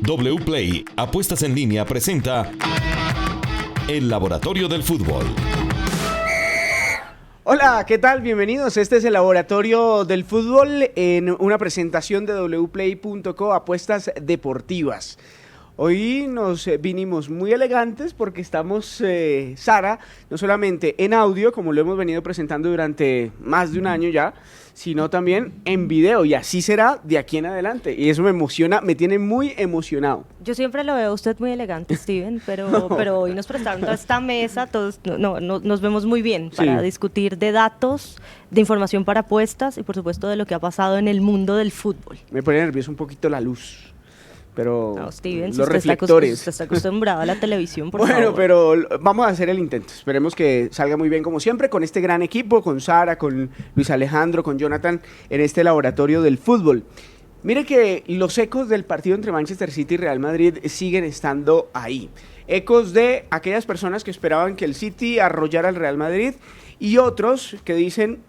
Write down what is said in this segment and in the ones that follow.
WPLAY Apuestas en Línea presenta El Laboratorio del Fútbol. Hola, ¿qué tal? Bienvenidos. Este es el Laboratorio del Fútbol en una presentación de wplay.co Apuestas Deportivas. Hoy nos vinimos muy elegantes porque estamos, Sara, no solamente en audio, como lo hemos venido presentando durante más de un año ya, sino también en video, y así será de aquí en adelante. Y eso me emociona, me tiene muy emocionado. Yo siempre lo veo a usted muy elegante, Steven, pero hoy nos prestaron toda esta mesa, todos nos vemos muy bien para discutir de datos, de información para apuestas y por supuesto de lo que ha pasado en el mundo del fútbol. Me pone nervioso un poquito la luz. Pero no, Steven, los reflectores. Usted está acostumbrado a la televisión, por favor. Bueno, pero vamos a hacer el intento. Esperemos que salga muy bien como siempre con este gran equipo, con Sara, con Luis Alejandro, con Jonathan en este laboratorio del fútbol. Mire que los ecos del partido entre Manchester City y Real Madrid siguen estando ahí. Ecos de aquellas personas que esperaban que el City arrollara al Real Madrid y otros que dicen,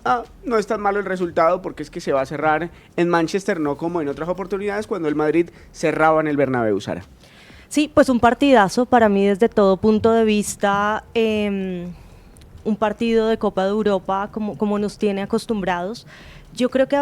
no es tan malo el resultado porque es que se va a cerrar en Manchester, no como en otras oportunidades cuando el Madrid cerraba en el Bernabéu, Sara. Sí, pues un partidazo para mí desde todo punto de vista, un partido de Copa de Europa como nos tiene acostumbrados. Yo creo que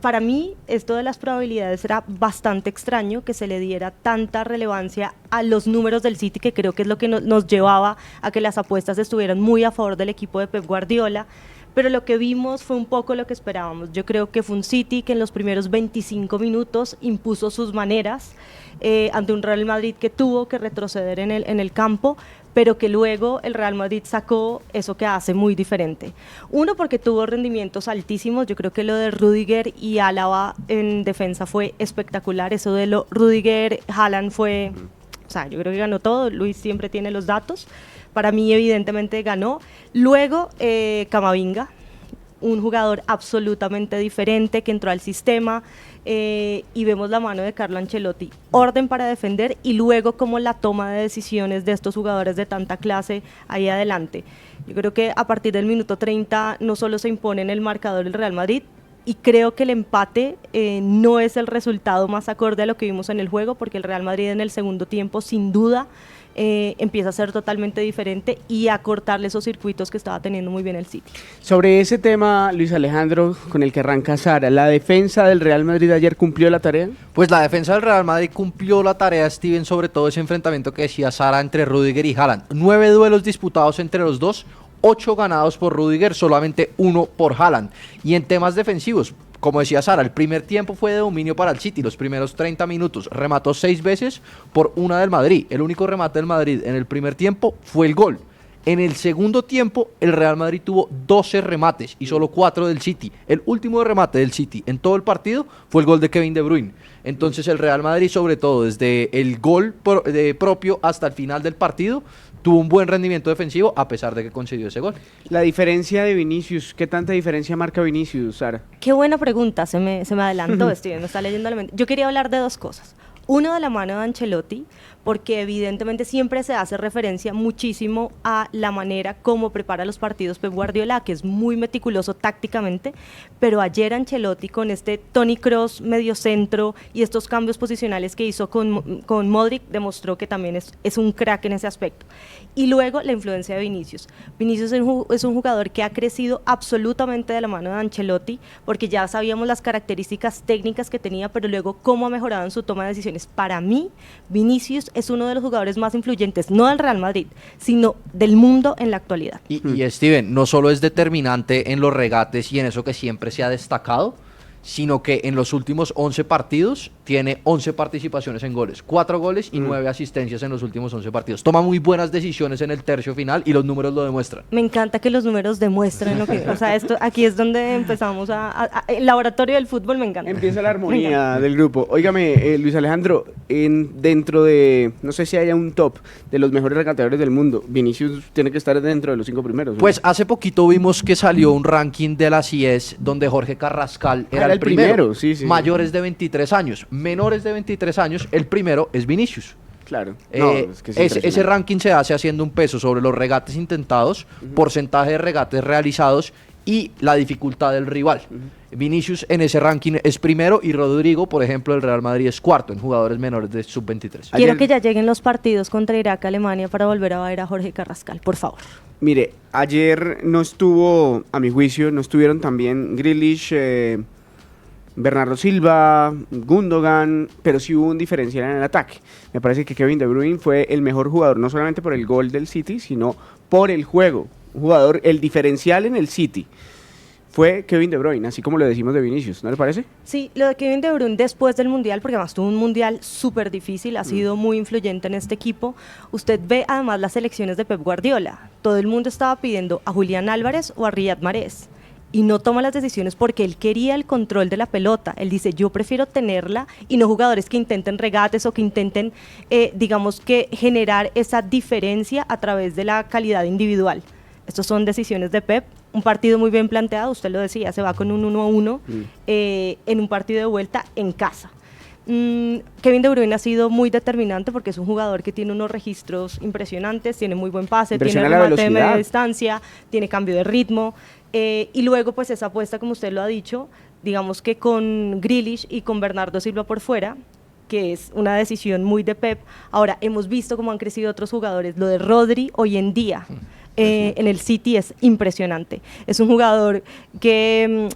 para mí, esto de las probabilidades era bastante extraño que se le diera tanta relevancia a los números del City, que creo que es lo que nos llevaba a que las apuestas estuvieran muy a favor del equipo de Pep Guardiola, pero lo que vimos fue un poco lo que esperábamos. Yo creo que fue un City que en los primeros 25 minutos impuso sus maneras ante un Real Madrid que tuvo que retroceder en el campo, pero que luego el Real Madrid sacó eso que hace muy diferente. Uno, porque tuvo rendimientos altísimos. Yo creo que lo de Rüdiger y Álava en defensa fue espectacular. Eso de Rüdiger, Haaland fue, yo creo que ganó todo. Luis siempre tiene los datos. Para mí, evidentemente, ganó. Luego, Camavinga, un jugador absolutamente diferente que entró al sistema, y vemos la mano de Carlo Ancelotti, orden para defender y luego como la toma de decisiones de estos jugadores de tanta clase ahí adelante. Yo creo que a partir del minuto 30 no solo se impone en el marcador el Real Madrid, y creo que el empate no es el resultado más acorde a lo que vimos en el juego, porque el Real Madrid en el segundo tiempo sin duda empieza a ser totalmente diferente y a cortarle esos circuitos que estaba teniendo muy bien el City. Sobre ese tema, Luis Alejandro, con el que arranca Sara, ¿la defensa del Real Madrid ayer cumplió la tarea? Pues la defensa del Real Madrid cumplió la tarea, Steven, sobre todo ese enfrentamiento que decía Sara entre Rüdiger y Haaland. 9 duelos disputados entre los dos, 8 ganados por Rüdiger, solamente 1 por Haaland. Y en temas defensivos, como decía Sara, el primer tiempo fue de dominio para el City, los primeros 30 minutos, remató 6 veces por una del Madrid. El único remate del Madrid en el primer tiempo fue el gol. En el segundo tiempo, el Real Madrid tuvo 12 remates y solo 4 del City. El último remate del City en todo el partido fue el gol de Kevin De Bruyne. Entonces el Real Madrid, sobre todo desde el gol propio hasta el final del partido, tuvo un buen rendimiento defensivo a pesar de que concedió ese gol. La diferencia de Vinicius, ¿qué tanta diferencia marca Vinicius, Sara? Qué buena pregunta, se me adelantó, Steven, me está leyendo la mente. Yo quería hablar de dos cosas. Uno, de la mano de Ancelotti, porque evidentemente siempre se hace referencia muchísimo a la manera como prepara los partidos Pep Guardiola, que es muy meticuloso tácticamente, pero ayer Ancelotti con este Toni Kroos medio centro y estos cambios posicionales que hizo con Modric demostró que también es un crack en ese aspecto. Y luego la influencia de Vinicius. Vinicius es un jugador que ha crecido absolutamente de la mano de Ancelotti, porque ya sabíamos las características técnicas que tenía, pero luego cómo ha mejorado en su toma de decisiones. Para mí, Vinicius es uno de los jugadores más influyentes, no del Real Madrid, sino del mundo en la actualidad. Y Steven, no solo es determinante en los regates y en eso que siempre se ha destacado, sino que en los últimos 11 partidos tiene 11 participaciones en goles, 4 goles y 9 asistencias en los últimos 11 partidos. Toma muy buenas decisiones en el tercio final y los números lo demuestran. Me encanta que los números demuestren lo que... O sea, aquí es donde empezamos el laboratorio del fútbol, me encanta. Empieza la armonía del grupo. Óigame, Luis Alejandro, dentro de, no sé si haya un top de los mejores regateadores del mundo, Vinicius tiene que estar dentro de los 5 primeros, ¿no? Pues hace poquito vimos que salió un ranking de la CIES donde Jorge Carrascal era el primero. Sí. Mayores de 23 años, menores de 23 años, el primero es Vinicius. Claro. Ese ranking se hace haciendo un peso sobre los regates intentados, porcentaje de regates realizados y la dificultad del rival. Vinicius en ese ranking es primero y Rodrigo, por ejemplo, del Real Madrid es cuarto en jugadores menores de sub-23. Quiero que ya lleguen los partidos contra Irak, Alemania, para volver a ver a Jorge Carrascal, por favor. Mire, ayer no estuvo, a mi juicio, no estuvieron también Grealish, Bernardo Silva, Gundogan, pero sí hubo un diferencial en el ataque. Me parece que Kevin De Bruyne fue el mejor jugador, no solamente por el gol del City, sino por el juego. Un jugador, el diferencial en el City fue Kevin De Bruyne, así como lo decimos de Vinicius, ¿no le parece? Sí, lo de Kevin De Bruyne después del Mundial, porque además tuvo un Mundial súper difícil, ha sido muy influyente en este equipo. Usted ve además las selecciones de Pep Guardiola. Todo el mundo estaba pidiendo a Julián Álvarez o a Riyad Mahrez. Y no toma las decisiones porque él quería el control de la pelota. Él dice, yo prefiero tenerla y no jugadores que intenten regates o que intenten, digamos que generar esa diferencia a través de la calidad individual. Estas son decisiones de Pep. Un partido muy bien planteado, usted lo decía, se va con un 1-1 en un partido de vuelta en casa. Kevin De Bruyne ha sido muy determinante porque es un jugador que tiene unos registros impresionantes, tiene muy buen pase, tiene remate de media distancia, tiene cambio de ritmo, y luego pues esa apuesta, como usted lo ha dicho, digamos que con Grealish y con Bernardo Silva por fuera, que es una decisión muy de Pep. Ahora, hemos visto cómo han crecido otros jugadores, lo de Rodri hoy en día en el City es impresionante, es un jugador que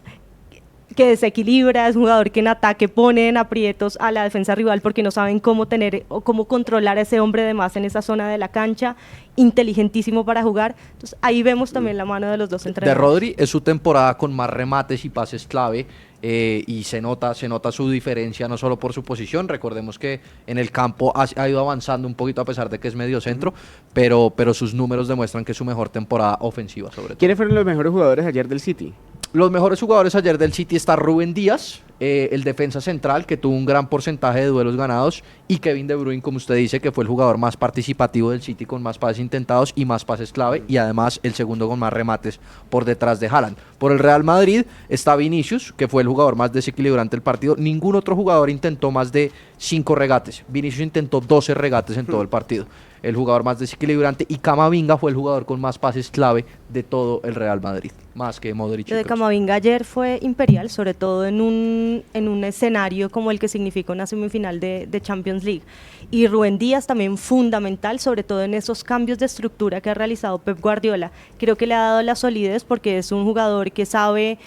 desequilibra, es un jugador que en ataque pone en aprietos a la defensa rival porque no saben cómo tener o cómo controlar a ese hombre de más en esa zona de la cancha, inteligentísimo para jugar. Entonces ahí vemos también la mano de los dos entrenadores. De Rodri es su temporada con más remates y pases clave, y se nota su diferencia no solo por su posición. Recordemos que en el campo ha ido avanzando un poquito a pesar de que es medio centro, pero sus números demuestran que es su mejor temporada ofensiva sobre todo. ¿Quiénes fueron los mejores jugadores ayer del City? Los mejores jugadores ayer del City está Rúben Díaz, el defensa central, que tuvo un gran porcentaje de duelos ganados, y Kevin De Bruyne, como usted dice, que fue el jugador más participativo del City con más pases intentados y más pases clave, y además el segundo con más remates por detrás de Haaland. Por el Real Madrid está Vinicius, que fue el jugador más desequilibrante del partido. Ningún otro jugador intentó más de 5 regates. Vinicius intentó 12 regates en todo el partido. El jugador más desequilibrante, y Camavinga fue el jugador con más pases clave de todo el Real Madrid, más que Modric. Lo de Camavinga ayer fue imperial, sobre todo en un escenario como el que significa una semifinal de Champions League. Y Rúben Díaz también fundamental, sobre todo en esos cambios de estructura que ha realizado Pep Guardiola. Creo que le ha dado la solidez porque es un jugador que sabe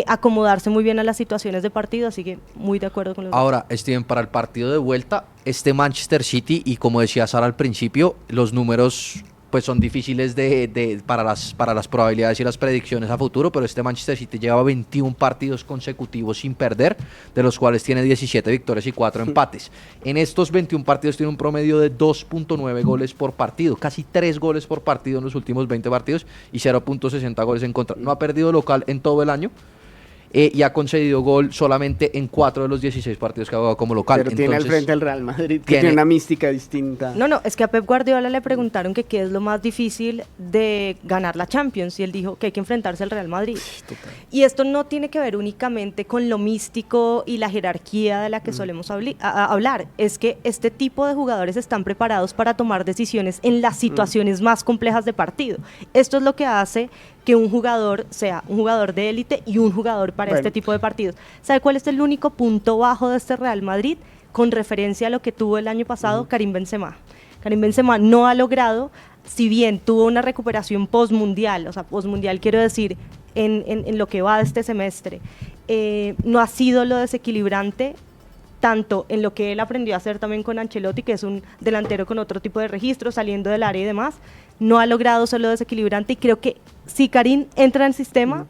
acomodarse muy bien a las situaciones de partido, así que muy de acuerdo con los Ahora, Steven, para el partido de vuelta, este Manchester City, y como decía Sara al principio, los números pues son difíciles para las probabilidades y las predicciones a futuro, pero este Manchester City lleva 21 partidos consecutivos sin perder, de los cuales tiene 17 victorias y 4 empates. En estos 21 partidos tiene un promedio de 2.9 goles por partido, casi 3 goles por partido en los últimos 20 partidos y 0.60 goles en contra. No ha perdido local en todo el año, y ha concedido gol solamente en 4 de los 16 partidos que ha jugado como local. Pero tiene al frente al Real Madrid, que tiene una mística distinta. No, es que a Pep Guardiola le preguntaron que qué es lo más difícil de ganar la Champions, y él dijo que hay que enfrentarse al Real Madrid. Total. Y esto no tiene que ver únicamente con lo místico y la jerarquía de la que solemos hablar, es que este tipo de jugadores están preparados para tomar decisiones en las situaciones más complejas de partido. Esto es lo que hace que un jugador sea un jugador de élite y un jugador para este tipo de partidos. ¿Sabe cuál es el único punto bajo de este Real Madrid? Con referencia a lo que tuvo el año pasado Karim Benzema. Karim Benzema no ha logrado, si bien tuvo una recuperación postmundial, o sea, postmundial quiero decir en lo que va de este semestre, no ha sido lo desequilibrante tanto en lo que él aprendió a hacer también con Ancelotti, que es un delantero con otro tipo de registro, saliendo del área y demás, no ha logrado ser lo desequilibrante, y creo que si Karim entra en el sistema,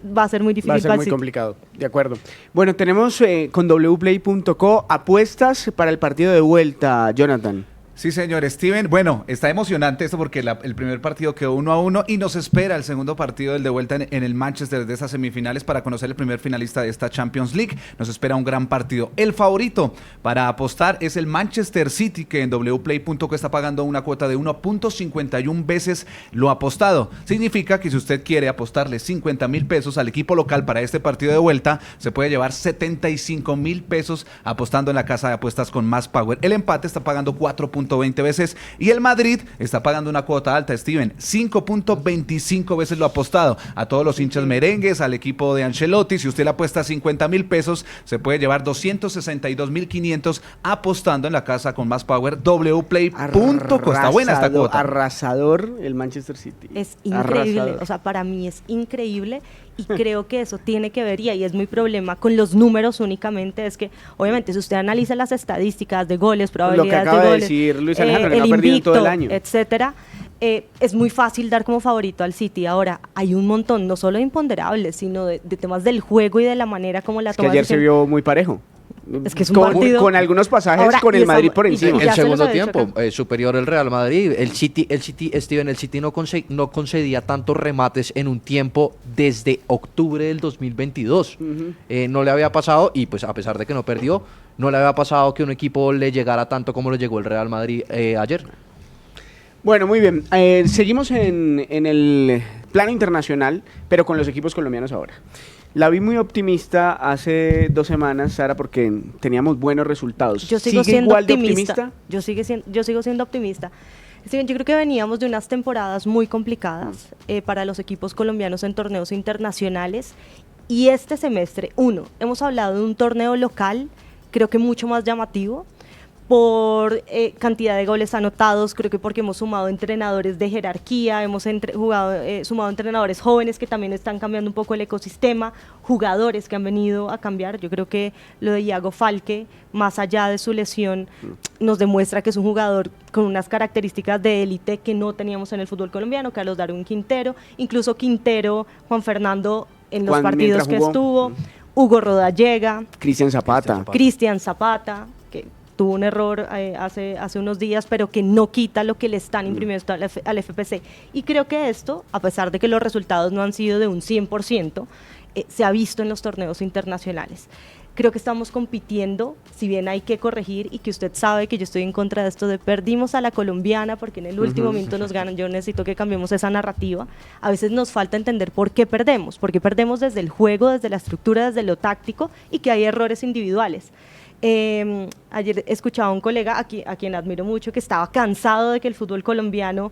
va a ser muy difícil. Va a ser muy complicado, de acuerdo. Bueno, tenemos con wplay.co apuestas para el partido de vuelta, Jonathan. Sí, señor Steven. Bueno, está emocionante esto porque el primer partido quedó 1-1 y nos espera el segundo partido del de vuelta en el Manchester de estas semifinales para conocer el primer finalista de esta Champions League. Nos espera un gran partido. El favorito para apostar es el Manchester City, que en wplay.co está pagando una cuota de 1.51 veces lo apostado. Significa que si usted quiere apostarle 50,000 pesos al equipo local para este partido de vuelta, se puede llevar 75,000 pesos apostando en la casa de apuestas con Más Power. El empate está pagando 4.5 4.20 veces. Y el Madrid está pagando una cuota alta, Steven, 5.25 veces lo apostado. A todos los hinchas merengues, al equipo de Ancelotti, si usted le apuesta 50.000 pesos, se puede llevar 262.500 apostando en la casa con más power, wplay.co. Está buena esta cuota. Arrasador el Manchester City. Es increíble, Arrasador. o sea, para mí es increíble y creo que eso tiene que ver, y ahí es mi problema con los números únicamente, es que obviamente si usted analiza las estadísticas de goles, probabilidades acaba de de goles, decir Luis Alejandro, que el no ha perdido en todo el invicto, año. etcétera, es muy fácil dar como favorito al City. Ahora, hay un montón, no solo de imponderables, sino de temas del juego y de la manera como la Es que toma. ayer se vio muy parejo. Es que es un con, partido. con algunos pasajes Ahora, con y el Madrid estamos- por y encima. ya El se los segundo había dicho tiempo, acá. superior el Real Madrid. El City, Steven, el City no concedía tantos remates en un tiempo desde octubre del 2022. No le había pasado, y pues a pesar de que no perdió, no le había pasado que un equipo le llegara tanto como le llegó el Real Madrid ayer. Bueno, muy bien. Seguimos en el plano internacional, pero con los equipos colombianos ahora. La vi muy optimista hace 2 semanas, Sara, porque teníamos buenos resultados. Yo sigo ¿Sigue siendo igual de optimista. Yo sigo siendo optimista. Steven, yo creo que veníamos de unas temporadas muy complicadas para los equipos colombianos en torneos internacionales, y este semestre, hemos hablado de un torneo local, creo que mucho más llamativo, por cantidad de goles anotados, creo que porque hemos sumado entrenadores de jerarquía, hemos sumado entrenadores jóvenes que también están cambiando un poco el ecosistema, jugadores que han venido a cambiar. Yo creo que lo de Iago Falque, más allá de su lesión, nos demuestra que es un jugador con unas características de élite que no teníamos en el fútbol colombiano. Carlos Darwin Quintero, incluso Quintero, Juan Fernando en los partidos mientras que jugó. estuvo, Hugo Rodallega, Cristian Zapata. Cristian Zapata, que tuvo un error hace unos días, pero que no quita lo que le están imprimiendo al FPC. Y creo que esto, a pesar de que los resultados no han sido de un 100%, se ha visto en los torneos internacionales. Creo que estamos compitiendo, si bien hay que corregir, y que usted sabe que yo estoy en contra de esto de perdimos a la colombiana porque en el último minuto nos ganan. Yo necesito que cambiemos esa narrativa. A veces nos falta entender por qué perdemos desde el juego, desde la estructura, desde lo táctico, y que hay errores individuales. Ayer escuchaba a un colega a quien admiro mucho, que estaba cansado de que el fútbol colombiano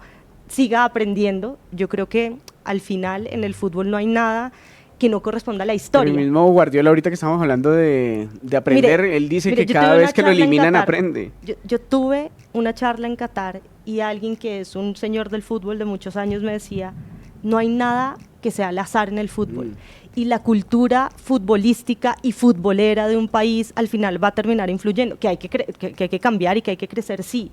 siga aprendiendo. Yo creo que al final en el fútbol no hay nada que no corresponda a la historia. El mismo Guardiola, ahorita que estamos hablando de aprender, Mire, él dice mire, que yo cada tuve vez una que lo charla en eliminan Qatar. aprende. Yo tuve una charla en Qatar y alguien que es un señor del fútbol de muchos años me decía, no hay nada que sea al azar en el fútbol. Y la cultura futbolística y futbolera de un país al final va a terminar influyendo, que hay que cambiar y que hay que crecer, sí.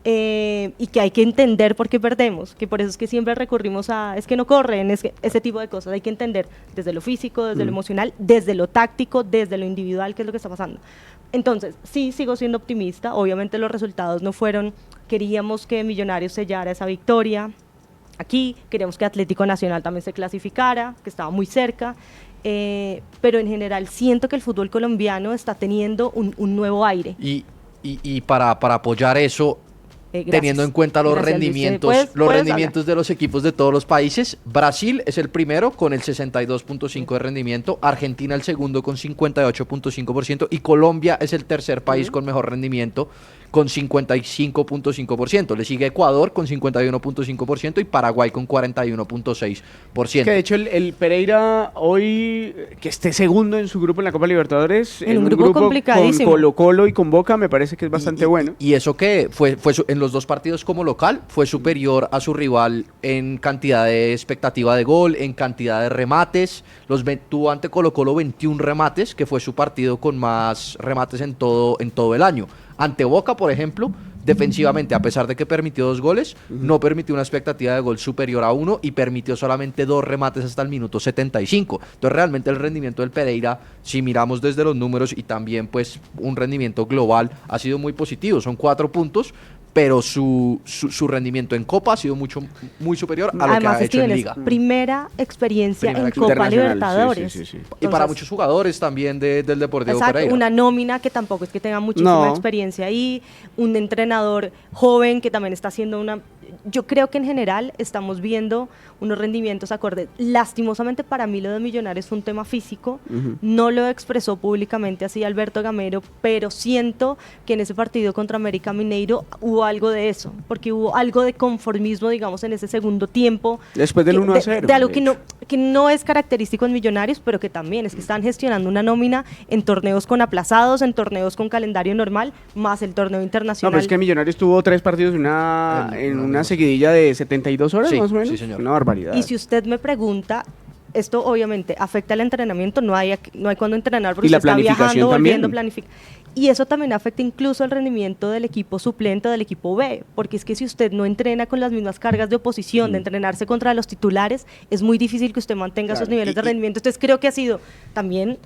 Y que hay que entender por qué perdemos, que por eso es que siempre recurrimos a, es que no corren, es que ese tipo de cosas. Hay que entender desde lo físico, desde lo emocional, desde lo táctico, desde lo individual, qué es lo que está pasando. Entonces, sí, sigo siendo optimista. Obviamente los resultados no fueron, queríamos que Millonarios sellara esa victoria aquí, queríamos que Atlético Nacional también se clasificara, que estaba muy cerca, pero en general siento que el fútbol colombiano está teniendo un nuevo aire. Y para apoyar eso, Gracias. teniendo en cuenta los Gracias, Luis. rendimientos, ¿Puedes rendimientos de los equipos de todos los países, Brasil es el primero con el 62.5% de rendimiento, Argentina el segundo con 58.5% y Colombia es el tercer país con mejor rendimiento con 55.5%. Le sigue Ecuador con 51.5% y Paraguay con 41.6%. Que de hecho el Pereira hoy, que esté segundo en su grupo en la Copa Libertadores, En un grupo complicadísimo. con Colo-Colo y con Boca, me parece que es bastante bueno. Y eso que fue en los dos partidos como local, fue superior a su rival en cantidad de expectativa de gol, en cantidad de remates. Tuvo ante Colo-Colo 21 remates, que fue su partido con más remates en todo el año. Ante Boca, por ejemplo, defensivamente, a pesar de que permitió 2 goles, no permitió una expectativa de gol superior a 1 y permitió solamente 2 remates hasta el minuto 75. Entonces, realmente el rendimiento del Pereira, si miramos desde los números y también pues un rendimiento global, ha sido muy positivo. Son 4 puntos, pero su rendimiento en Copa ha sido muy superior a lo Además, que ha hecho Steven, en es Liga. primera experiencia Primera en Copa internacional, Libertadores. sí. Y para Entonces, muchos jugadores también del Deportivo exacto, Pereira. una nómina que tampoco es que tenga muchísima No. experiencia ahí, un entrenador joven que también está haciendo yo creo que en general estamos viendo unos rendimientos acordes. Lastimosamente para mí lo de Millonarios fue un tema físico, no lo expresó públicamente así Alberto Gamero, pero siento que en ese partido contra América Mineiro hubo algo de eso, porque hubo algo de conformismo, digamos, en ese segundo tiempo. Después del 1-0. De algo que no es característico en Millonarios, pero que también es que están gestionando una nómina en torneos con aplazados, en torneos con calendario normal, más el torneo No, internacional. pero es que Millonarios tuvo 3 partidos en una seguidilla de 72 horas, Sí, más o menos. sí, señor. Una barbaridad. Y si usted me pregunta, esto obviamente afecta el entrenamiento, no hay cuándo entrenar porque Y la usted está viajando, planificación volviendo, también. planifica. Y eso también afecta incluso el rendimiento del equipo suplente, del equipo B, porque es que si usted no entrena con las mismas cargas de oposición, de entrenarse contra los titulares, es muy difícil que usted mantenga Claro. esos niveles de rendimiento. Entonces creo que ha sido también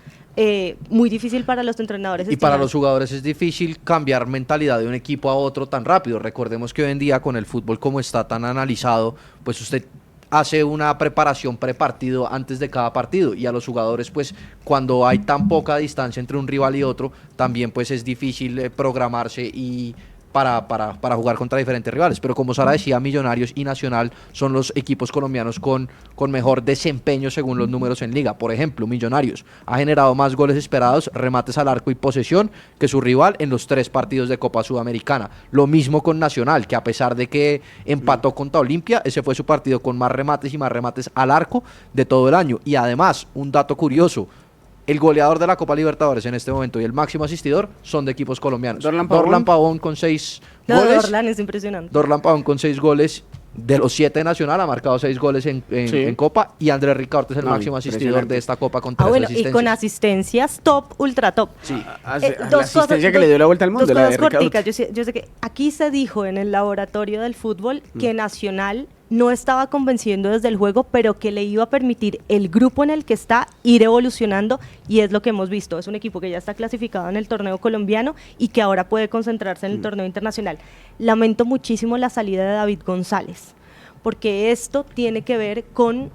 muy difícil para los entrenadores. Y para estimar. los jugadores es difícil cambiar mentalidad de un equipo a otro tan rápido. Recordemos que hoy en día con el fútbol como está tan analizado, pues usted hace una preparación prepartido antes de cada partido, y a los jugadores pues cuando hay tan poca distancia entre un rival y otro, también pues es difícil programarse y para jugar contra diferentes rivales. Pero como Sara decía, Millonarios y Nacional son los equipos colombianos con mejor desempeño según los números en liga. Por ejemplo, Millonarios ha generado más goles esperados, remates al arco y posesión que su rival en los 3 partidos de Copa Sudamericana. Lo mismo con Nacional, que a pesar de que empató contra Olimpia, ese fue su partido con más remates y más remates al arco de todo el año. Y además, un dato curioso: el goleador de la Copa Libertadores en este momento y el máximo asistidor son de equipos colombianos. Dorlan Pavón. Con 6 Lo de goles. Dorlan es impresionante. Dorlan Pavón con 6 goles. De los 7 de Nacional ha marcado 6 goles en Copa, y Andrés Ricaurte es el No, máximo asistidor impresionante. de esta Copa con 3 Bueno, asistencias. y con asistencias top, ultra top. Sí, Dos la asistencia que le dio la vuelta al mundo, Dos la de cosas Ricaurte. corticas. Yo sé que aquí se dijo en el laboratorio del fútbol que Nacional no estaba convenciendo desde el juego, pero que le iba a permitir el grupo en el que está ir evolucionando, y es lo que hemos visto. Es un equipo que ya está clasificado en el torneo colombiano y que ahora puede concentrarse en el torneo internacional. Lamento muchísimo la salida de David González, porque esto tiene que ver con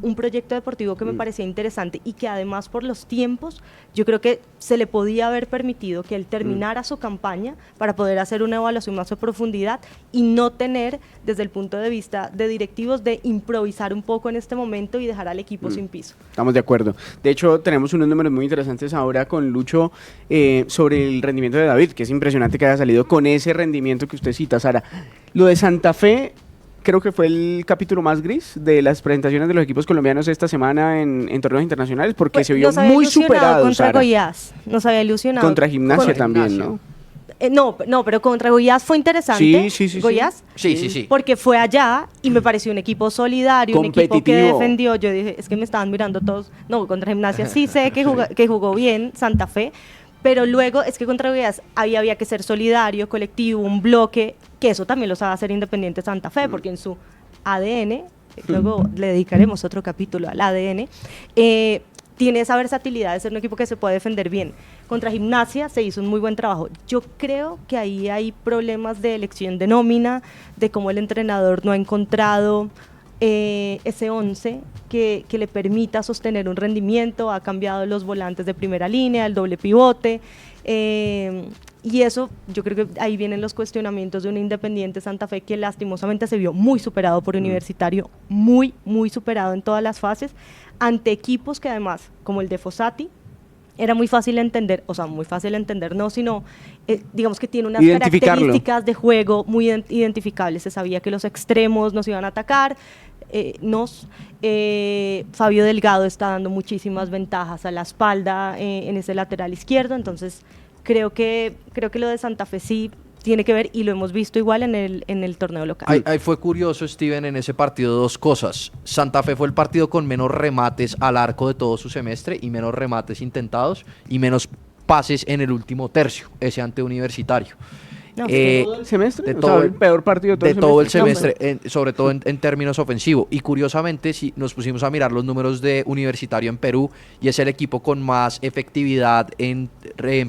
un proyecto deportivo que me parecía interesante, y que además por los tiempos yo creo que se le podía haber permitido que él terminara su campaña para poder hacer una evaluación más a profundidad y no tener desde el punto de vista de directivos de improvisar un poco en este momento y dejar al equipo sin piso. Estamos de acuerdo. De hecho, tenemos unos números muy interesantes ahora con Lucho sobre el rendimiento de David, que es impresionante que haya salido con ese rendimiento que usted cita, Sara. Lo de Santa Fe creo que fue el capítulo más gris de las presentaciones de los equipos colombianos esta semana en torneos internacionales, porque Pues, se vio nos había muy ilusionado superado, contra Sara. Goiás, nos había ilusionado. Contra Gimnasia Con- también, ¿no? No, pero contra Goiás fue interesante. Sí. Goiás, Sí. porque fue allá y me pareció un equipo solidario, un equipo que Competitivo. defendió. Yo dije, es que me estaban mirando todos. No, contra Gimnasia sí sé que jugó bien Santa Fe, pero luego es que contra Goiás había que ser solidario, colectivo, un bloque, que eso también lo sabe hacer Independiente Santa Fe, porque en su ADN, luego le dedicaremos otro capítulo al ADN, tiene esa versatilidad de ser un equipo que se puede defender bien. Contra Gimnasia se hizo un muy buen trabajo. Yo creo que ahí hay problemas de elección de nómina, de cómo el entrenador no ha encontrado ese 11 que le permita sostener un rendimiento, ha cambiado los volantes de primera línea, el doble pivote, y eso yo creo que ahí vienen los cuestionamientos de un Independiente Santa Fe que lastimosamente se vio muy superado por Universitario, muy superado en todas las fases, ante equipos que además, como el de Fossati, era muy fácil entender, o sea, muy fácil entender, no, sino digamos que tiene unas Identificarlo. características de juego muy identificables. Se sabía que los extremos nos iban a atacar, Fabio Delgado está dando muchísimas ventajas a la espalda en ese lateral izquierdo, entonces creo que lo de Santa Fe sí tiene que ver, y lo hemos visto igual en el torneo local. Ahí fue curioso, Steven, en ese partido 2 cosas. Santa Fe fue el partido con menos remates al arco de todo su semestre, y menos remates intentados, y menos pases en el último tercio, ese ante Universitario. No, ¿Todo el semestre? de O sea, todo el peor partido de todo el semestre. semestre, sobre todo en términos ofensivos. Y curiosamente, si nos pusimos a mirar los números de Universitario en Perú, y es el equipo con más efectividad en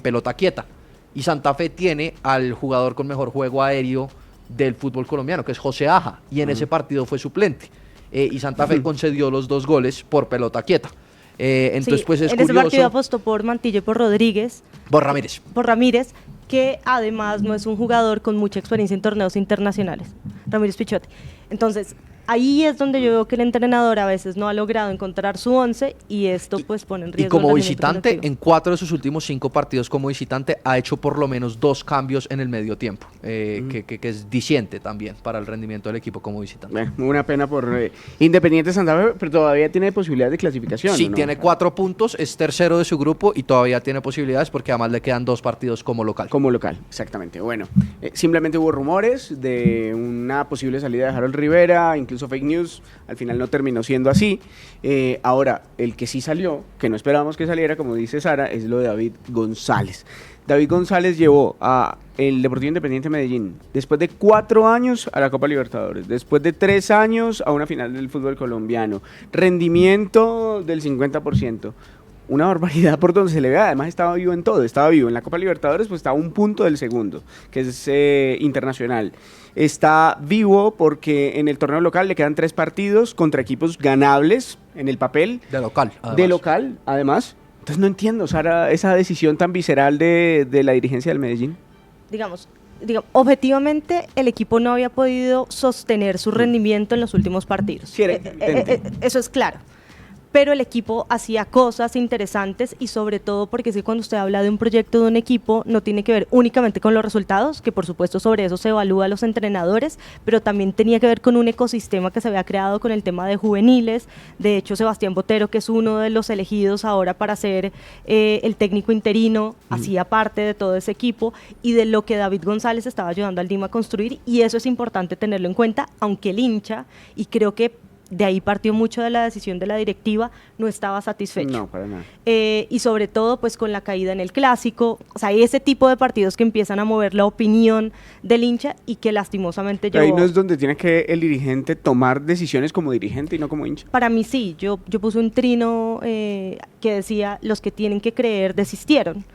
pelota quieta. Y Santa Fe tiene al jugador con mejor juego aéreo del fútbol colombiano, que es José Aja, y en ese partido fue suplente. Y Santa Fe concedió los 2 goles por pelota quieta. Entonces, Sí, pues es en ese partido curioso. apostó por Mantilla y por Rodríguez, Por Ramírez. por Ramírez, que además no es un jugador con mucha experiencia en torneos internacionales. Ramírez Pichotti. Entonces, ahí es donde yo veo que el entrenador a veces no ha logrado encontrar su 11 y esto pues pone en riesgo. Y como el rendimiento visitante, colectivo. en 4 de sus últimos 5 partidos como visitante, ha hecho por lo menos 2 cambios en el medio tiempo, que es diciente también para el rendimiento del equipo como visitante. Bueno, una pena por Independiente Santa Fe, pero todavía tiene posibilidades de clasificación. Sí, ¿o no? tiene 4 puntos, es tercero de su grupo y todavía tiene posibilidades porque además le quedan 2 partidos como local. Como local, exactamente. Bueno, simplemente hubo rumores de una posible salida de Harold Rivera, incluso fake news, al final no terminó siendo así. Ahora, el que sí salió, que no esperábamos que saliera, como dice Sara, es lo de David González. David González llevó a el Deportivo Independiente Medellín, después de 4 años, a la Copa Libertadores, después de 3 años a una final del fútbol colombiano, rendimiento del 50%. Una barbaridad por donde se le ve, además estaba vivo en todo, estaba vivo en la Copa Libertadores, pues estaba a un punto del segundo, que es internacional. Está vivo porque en el torneo local le quedan 3 partidos contra equipos ganables en el papel. De local. Además. De local, además. Entonces no entiendo, Sara, esa decisión tan visceral de la dirigencia del Medellín. Digamos, objetivamente el equipo no había podido sostener su rendimiento en los últimos partidos. Sí, era evidente. Eso es claro. Pero el equipo hacía cosas interesantes y sobre todo porque es que cuando usted habla de un proyecto de un equipo no tiene que ver únicamente con los resultados, que por supuesto sobre eso se evalúa a los entrenadores, pero también tenía que ver con un ecosistema que se había creado con el tema de juveniles. De hecho, Sebastián Botero, que es uno de los elegidos ahora para ser el técnico interino, hacía parte de todo ese equipo y de lo que David González estaba ayudando al DIMA a construir, y eso es importante tenerlo en cuenta, aunque el hincha, y creo que de ahí partió mucho de la decisión de la directiva, no estaba satisfecho. No, para nada. Y sobre todo pues con la caída en el Clásico, o sea, ese tipo de partidos que empiezan a mover la opinión del hincha y que lastimosamente Pero ahí llevó... no es donde tiene que el dirigente tomar decisiones como dirigente y no como hincha. Para mí sí, yo puse un trino que decía, los que tienen que creer desistieron.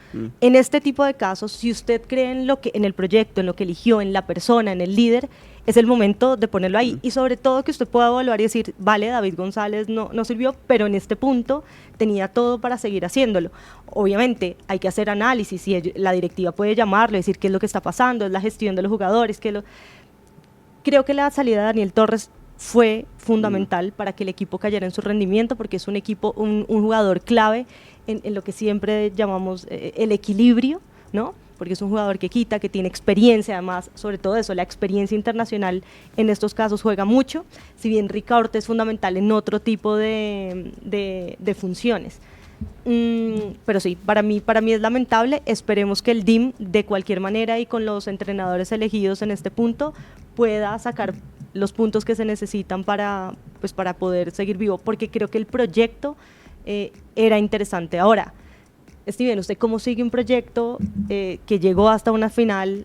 En este tipo de casos, si usted cree en el proyecto, en lo que eligió, en la persona, en el líder, es el momento de ponerlo ahí. Y sobre todo que usted pueda evaluar y decir, vale, David González no sirvió, pero en este punto tenía todo para seguir haciéndolo. Obviamente hay que hacer análisis y la directiva puede llamarlo y decir qué es lo que está pasando, es la gestión de los jugadores. Creo que la salida de Daniel Torres fue fundamental para que el equipo cayera en su rendimiento, porque es un equipo, un jugador clave en lo que siempre llamamos el equilibrio, ¿no? Porque es un jugador que quita, que tiene experiencia, además, sobre todo eso, la experiencia internacional en estos casos juega mucho, si bien Ricaurte es fundamental en otro tipo de funciones. Pero sí, para mí es lamentable. Esperemos que el DIM, de cualquier manera y con los entrenadores elegidos en este punto, pueda sacar los puntos que se necesitan para poder seguir vivo, porque creo que el proyecto era interesante. Ahora, Steven, ¿usted cómo sigue un proyecto que llegó hasta una final?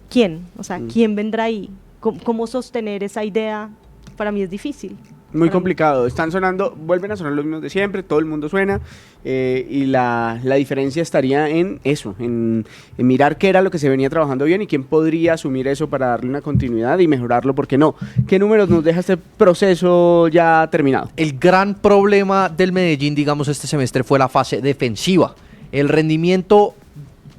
¿Quién? O sea, ¿quién vendrá ahí? ¿Cómo sostener esa idea? Para mí es difícil. Muy complicado. Están sonando, vuelven a sonar los mismos de siempre, todo el mundo suena, y la diferencia estaría en eso, en mirar qué era lo que se venía trabajando bien y quién podría asumir eso para darle una continuidad y mejorarlo, ¿por qué no? ¿Qué números nos deja este proceso ya terminado? El gran problema del Medellín, digamos, este semestre fue la fase defensiva. El rendimiento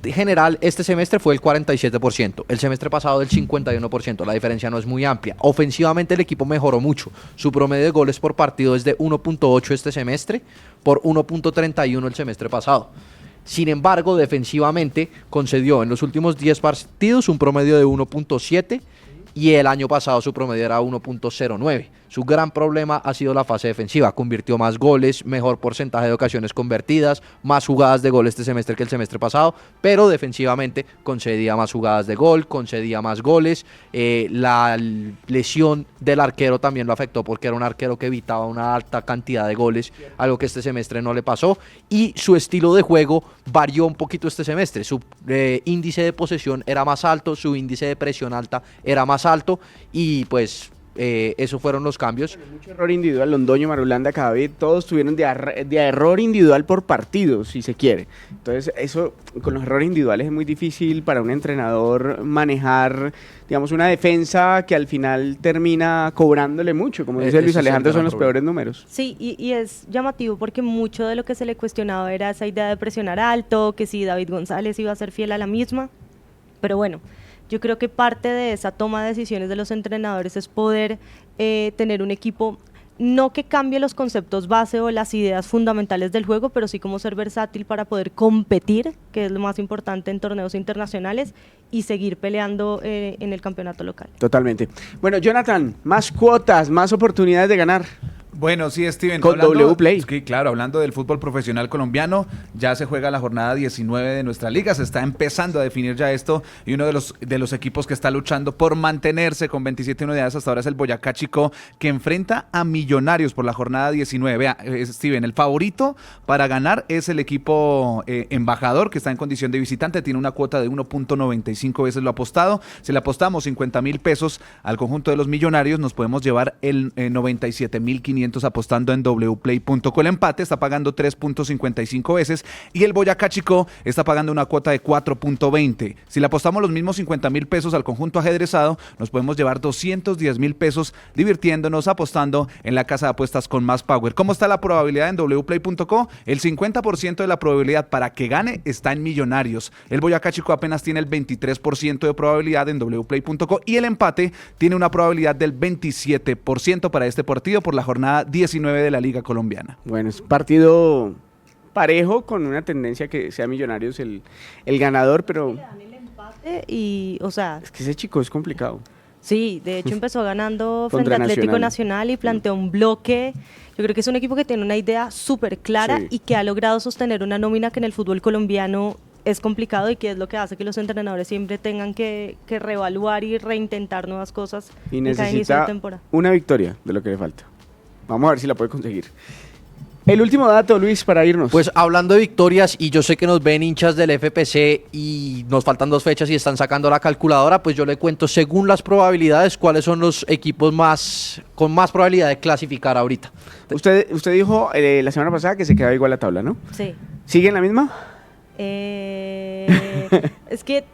general este semestre fue el 47%, el semestre pasado del 51%, la diferencia no es muy amplia. Ofensivamente el equipo mejoró mucho, su promedio de goles por partido es de 1.8 este semestre por 1.31 el semestre pasado. Sin embargo, defensivamente concedió en los últimos 10 partidos un promedio de 1.7 y el año pasado su promedio era 1.09. Su gran problema ha sido la fase defensiva. Convirtió más goles, mejor porcentaje de ocasiones convertidas, más jugadas de gol este semestre que el semestre pasado, pero defensivamente concedía más jugadas de gol, concedía más goles. La lesión del arquero también lo afectó porque era un arquero que evitaba una alta cantidad de goles, algo que este semestre no le pasó, y su estilo de juego varió un poquito este semestre. Su índice de posesión era más alto, su índice de presión alta era más alto y pues esos fueron los cambios. Mucho error individual, Londoño, Marulanda, Cadavid, todos tuvieron de error individual por partido, si se quiere. Entonces, eso, con los errores individuales es muy difícil para un entrenador manejar, digamos, una defensa que al final termina cobrándole mucho. Como dice Luis Alejandro, son los peores números. Sí, y es llamativo porque mucho de lo que se le cuestionaba era esa idea de presionar alto, que si David González iba a ser fiel a la misma, pero bueno, Yo creo que parte de esa toma de decisiones de los entrenadores es poder tener un equipo, no que cambie los conceptos base o las ideas fundamentales del juego, pero sí como ser versátil para poder competir, que es lo más importante en torneos internacionales, y seguir peleando en el campeonato local. Totalmente. Bueno, Jonathan, más cuotas, más oportunidades de ganar. Bueno, sí, Steven. Con W Play. Sí, claro, hablando del fútbol profesional colombiano, ya se juega la jornada 19 de nuestra liga, se está empezando a definir ya esto, y uno de los equipos que está luchando por mantenerse con 27 unidades hasta ahora es el Boyacá Chicó, que enfrenta a Millonarios por la jornada 19. Vea, Steven, el favorito para ganar es el equipo embajador, que está en condición de visitante, tiene una cuota de 1.95 veces lo apostado. Si le apostamos 50,000 pesos al conjunto de los Millonarios, nos podemos llevar el 97,500 apostando en wplay.co. El empate está pagando 3.55 veces y el Boyacá Chicó está pagando una cuota de 4.20. Si le apostamos los mismos 50,000 pesos al conjunto ajedrezado, nos podemos llevar 210,000 pesos divirtiéndonos apostando en la casa de apuestas con más power. ¿Cómo está la probabilidad en wplay.co? El 50% de la probabilidad para que gane está en Millonarios. El Boyacá Chicó apenas tiene el 23% de probabilidad en wplay.co y el empate tiene una probabilidad del 27% para este partido por la jornada 19 de la Liga Colombiana. Bueno, es partido parejo con una tendencia que sea Millonarios el ganador, pero Y, o sea, es que ese chico es complicado. sí, de hecho empezó ganando frente Contra a Atlético Nacional. Nacional y planteó un bloque. Yo creo que es un equipo que tiene una idea súper clara Sí. y que ha logrado sostener una nómina que en el fútbol colombiano es complicado y que es lo que hace que los entrenadores siempre tengan que reevaluar y reintentar nuevas cosas Y en cada inicio de necesita temporada. una victoria de lo que le falta. Vamos a ver si la puede conseguir. El último dato, Luis, para irnos. Pues hablando de victorias, y yo sé que nos ven hinchas del FPC y nos faltan 2 fechas y están sacando la calculadora, pues yo le cuento según las probabilidades cuáles son los equipos con más probabilidad de clasificar ahorita. Usted dijo la semana pasada que se quedaba igual la tabla, ¿no? Sí. ¿Sigue en la misma? Es que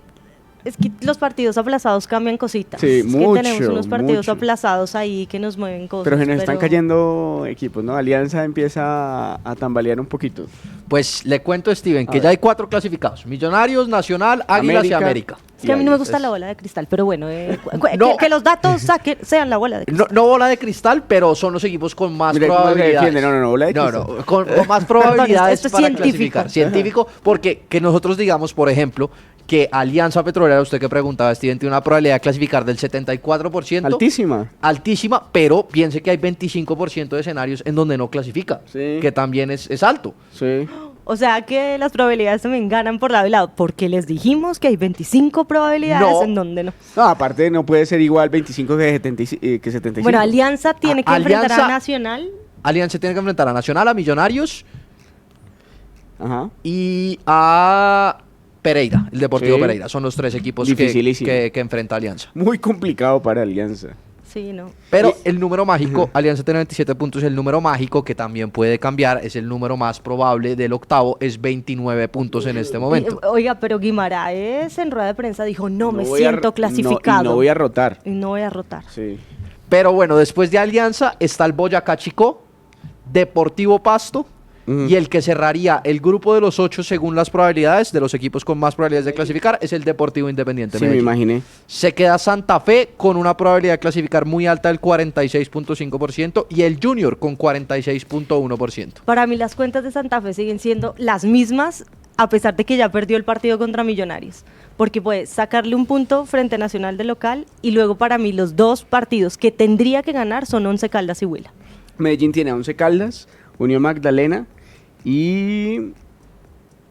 los partidos aplazados cambian cositas. Sí, Es que mucho, tenemos unos partidos mucho. aplazados ahí que nos mueven cosas. Pero se nos están cayendo equipos, ¿no? Alianza empieza a tambalear un poquito. Pues le cuento, Steven, A que ver. ya hay 4 clasificados: Millonarios, Nacional, Águilas y América. Es que a mí no me Y gusta es- la bola de cristal, pero bueno, No. que los datos sean la bola de cristal. No bola de cristal, pero son los equipos con más Mire cómo se probabilidades. defiende. No, bola de No, cristal. con más probabilidades esto es para científico. clasificar. Científico, porque que nosotros digamos, por ejemplo, que Alianza Petrolera, usted que preguntaba, Steven, tiene una probabilidad de clasificar del 74%. Altísima. Altísima, pero piense que hay 25% de escenarios en donde no clasifica, Sí. que también es alto. Sí. O sea que las probabilidades también ganan por lado y lado, porque les dijimos que hay 25 probabilidades No. en donde no. No, aparte no puede ser igual 25 que 75. Bueno, Alianza tiene que enfrentar Alianza- a Nacional. Alianza tiene que enfrentar a Nacional, a Millonarios Ajá. y a Pereira, el Deportivo Sí. Pereira. Son los 3 equipos Dificilísimo. que enfrenta Alianza. Muy complicado para Alianza. Sí, no. Pero el número mágico, Alianza tiene 27 puntos, el número mágico que también puede cambiar, es el número más probable del octavo, es 29 puntos en este momento. Oiga, pero Guimaraes en rueda de prensa dijo, no me voy a- siento no, clasificado. y no voy a rotar. Y no voy a rotar. Sí. Pero bueno, después de Alianza está el Boyacá Chicó, Deportivo Pasto, y el que cerraría el grupo de los 8 según las probabilidades, de los equipos con más probabilidades de clasificar, es el Deportivo Independiente Sí, me Medellín. imaginé. Se queda Santa Fe con una probabilidad de clasificar muy alta del 46.5% y el Junior con 46.1%. Para mí las cuentas de Santa Fe siguen siendo las mismas, a pesar de que ya perdió el partido contra Millonarios. Porque puede sacarle un punto frente a Nacional de local y luego para mí los 2 partidos que tendría que ganar son Once Caldas y Huila. Medellín tiene a 11 Caldas, Unión Magdalena y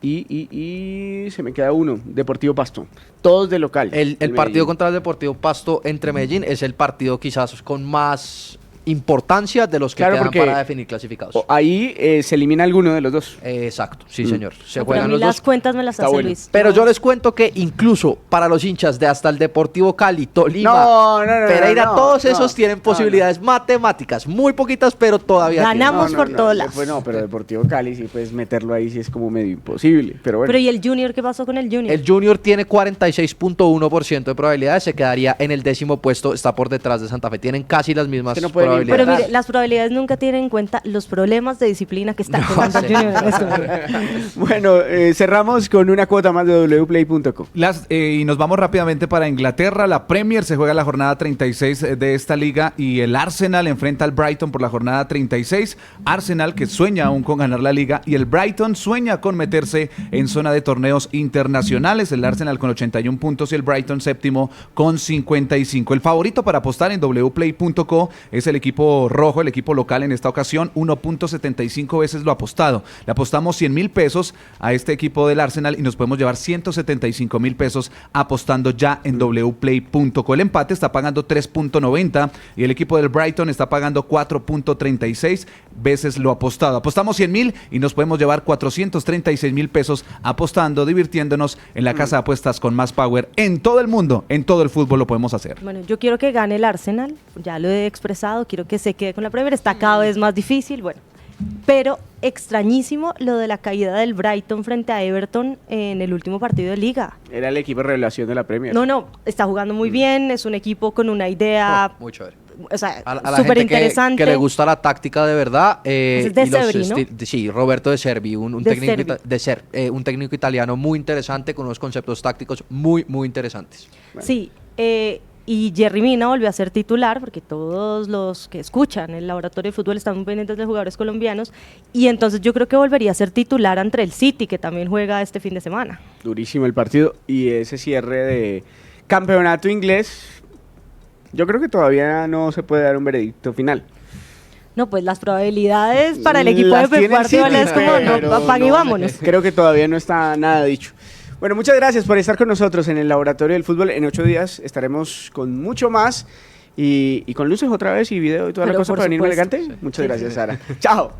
se me queda uno, Deportivo Pasto. Todos de local. El Medellín. partido contra el Deportivo Pasto entre Medellín es el partido quizás con más importancia de los que Claro, quedan porque para definir clasificados. Ahí se elimina alguno de los dos. Exacto, sí señor. Se Para juegan mí los las dos. cuentas me las Está hace bueno. Luis. Pero No. yo les cuento que incluso para los hinchas de hasta el Deportivo Cali, Tolima, No, Pereira, no, todos no, esos tienen no, posibilidades matemáticas, muy poquitas, pero todavía Ganamos. por todos lados. Pues no, pero Deportivo Cali sí puedes meterlo ahí, sí es como medio imposible. Pero bueno. Pero ¿y el Junior? ¿Qué pasó con el Junior? tienen. El Junior tiene 46.1% de probabilidades, se quedaría en el 10º puesto, está por detrás de Santa Fe. Tienen casi las mismas que no puede probabilidad. Pero mire, las probabilidades nunca tienen en cuenta los problemas de disciplina que está teniendo el Junior en este momento. Bueno, cerramos con una cuota más de wplay.co. Y nos vamos rápidamente para Inglaterra. La Premier se juega la jornada 36 de esta liga y el Arsenal enfrenta al Brighton por la jornada 36. Arsenal que sueña aún con ganar la liga y el Brighton sueña con meterse en zona de torneos internacionales. El Arsenal con 81 puntos y el Brighton séptimo con 55. El favorito para apostar en wplay.co es el equipo rojo, el equipo local en esta ocasión, 1.75 veces lo apostado. Le apostamos 100,000 pesos a este equipo del Arsenal y nos podemos llevar 175,000 pesos apostando ya en wplay.co. El empate está pagando 3.90 y el equipo del Brighton está pagando 4.36 veces lo apostado. Apostamos 100,000 y nos podemos llevar 436,000 pesos apostando, divirtiéndonos en la casa de apuestas con más power en todo el mundo, en todo el fútbol lo podemos hacer. Bueno, yo quiero que gane el Arsenal, ya lo he expresado, quiero que se quede con la Premier, está cada vez más difícil, bueno, pero extrañísimo lo de la caída del Brighton frente a Everton en el último partido de Liga. Era el equipo de revelación de la Premier. No, está jugando muy bien, es un equipo con una idea... Muy chévere. O sea, A la súper gente interesante. que le gusta la táctica de verdad. Es de y los Sebri, ¿no? sí, Roberto De Servi, un De técnico, Servi. Un técnico italiano muy interesante con unos conceptos tácticos muy, muy interesantes. Bueno. Sí, y Jerry Mina volvió a ser titular, porque todos los que escuchan el laboratorio de fútbol están muy pendientes de jugadores colombianos, y entonces yo creo que volvería a ser titular ante el City, que también juega este fin de semana. Durísimo el partido y ese cierre de campeonato inglés, yo creo que todavía no se puede dar un veredicto final. No, pues las probabilidades para el equipo Las de Pep tiene el Guardiola City, es como, pero no, apague y no, vámonos. Creo que todavía no está nada dicho. Bueno, muchas gracias por estar con nosotros en el Laboratorio del Fútbol. En 8 días estaremos con mucho más y con luces otra vez y video y toda la Pero cosa por para venirme supuesto. elegante. Muchas gracias, Sara. Chao.